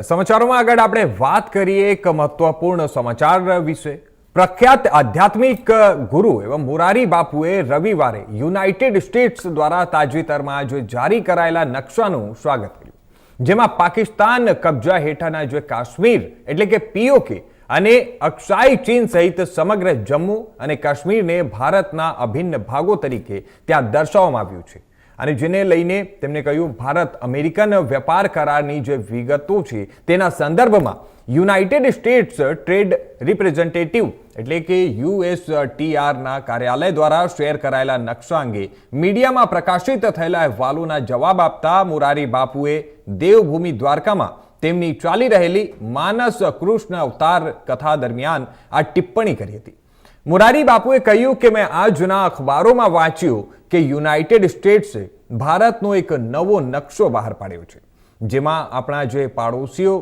સમાચારોમાં આગળ આપણે વાત કરીએ એક મહત્વપૂર્ણ સમાચાર વિશે। પ્રખ્યાત આધ્યાત્મિક ગુરુ એવં મોરારી બાપુએ રવિવારે યુનાઇટેડ સ્ટેટ્સ દ્વારા તાજેતરમાં જે જારી કરાયેલા નકશાનું સ્વાગત કર્યું, જેમાં પાકિસ્તાન કબજા હેઠળના જે કાશ્મીર એટલે કે પીઓકે અને અક્ષાઈ ચીન સહિત સમગ્ર જમ્મુ અને કાશ્મીરને ભારતના અભિન્ન ભાગો તરીકે ત્યાં દર્શાવવામાં આવ્યું છે। અને જેને લઈને તેમણે કહ્યું, ભારત અમેરિકન વેપાર કરારની જે વિગતો છે તેના સંદર્ભમાં યુનાઇટેડ સ્ટેટ્સ ટ્રેડ રિપ્રેઝેન્ટેટિવ એટલે કે યુએસટીઆરના કાર્યાલય દ્વારા શેર કરાયેલા નકશા અંગે મીડિયામાં પ્રકાશિત થયેલા અહેવાલોના જવાબ આપતા મોરારી બાપુએ દેવભૂમિ દ્વારકામાં તેમની ચાલી રહેલી માનસ કૃષ્ણ અવતાર કથા દરમિયાન આ ટિપ્પણી કરી હતી। મોરારી બાપુએ કહ્યું કે મેં આજના અખબારોમાં વાંચ્યું કે યુનાઇટેડ સ્ટેટ્સે ભારતનો એક નવો નકશો બહાર પાડ્યો છે, જેમાં આપણા જે પાડોશીઓ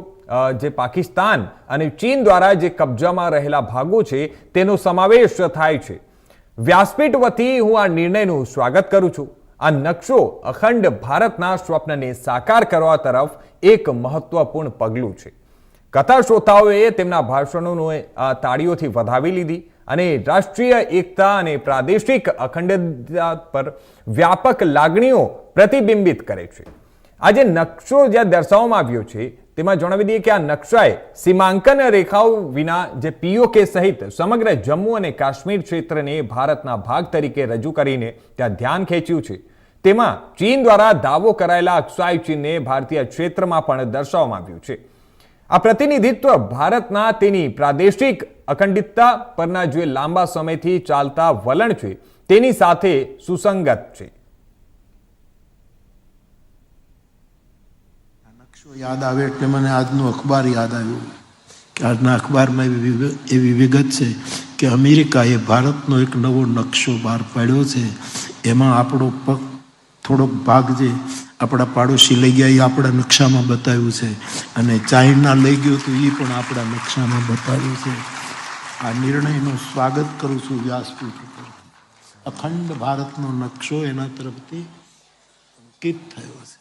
જે પાકિસ્તાન અને ચીન દ્વારા જે કબજામાં રહેલા ભાગો છે તેનો સમાવેશ થાય છે। વ્યાસપીઠ વતી હું આ નિર્ણયનું સ્વાગત કરું છું। આ નકશો અખંડ ભારતના સ્વપ્નને સાકાર કરવા તરફ એક મહત્વપૂર્ણ પગલું છે। કથા શ્રોતાઓએ તેમના ભાષણોને તાળીઓથી વધાવી લીધી અને રાષ્ટ્રીય એકતા અને પ્રાદેશિક અખંડતા પર વ્યાપક લાગણીઓ પ્રતિબિંબિત કરે છે। આ જે નકશો જ્યાં દર્શાવવામાં આવ્યો છે તેમાં જણાવી દઈએ કે આ નકશાએ સીમાંકન રેખાઓ વિના જે પીઓકે સહિત સમગ્ર જમ્મુ અને કાશ્મીર ક્ષેત્રને ભારતના ભાગ તરીકે રજૂ કરીને ત્યાં ધ્યાન ખેંચ્યું છે। તેમાં ચીન દ્વારા દાવો કરાયેલા અક્ષાઈ ચીનને ભારતીય ક્ષેત્રમાં પણ દર્શાવવામાં આવ્યું છે। આ પ્રતિનિધિત્વ ભારતના તેની પ્રાદેશિક અખંડિતતા પરના જે લાંબા સમયથી ચાલતા વલણ છે તેની સાથે સુસંગત છે। નકશો યાદ આવે એટલે મને આજનું અખબાર યાદ આવ્યું કે આજના અખબારમાં એવી વિગત છે કે અમેરિકાએ ભારતનો એક નવો નકશો બહાર પાડ્યો છે। એમાં આપણો થોડોક ભાગ જે આપણા પાડોશી લઈ ગયા એ આપણા નકશામાં બતાવ્યું છે, અને ચાઇના લઈ ગયું તો એ પણ આપણા નકશામાં બતાવ્યું છે। આ નિર્ણયનું સ્વાગત કરું છું વ્યાસપીઠ ઉપર। અખંડ ભારતનો નકશો એના તરફથી અંકિત થયો છે।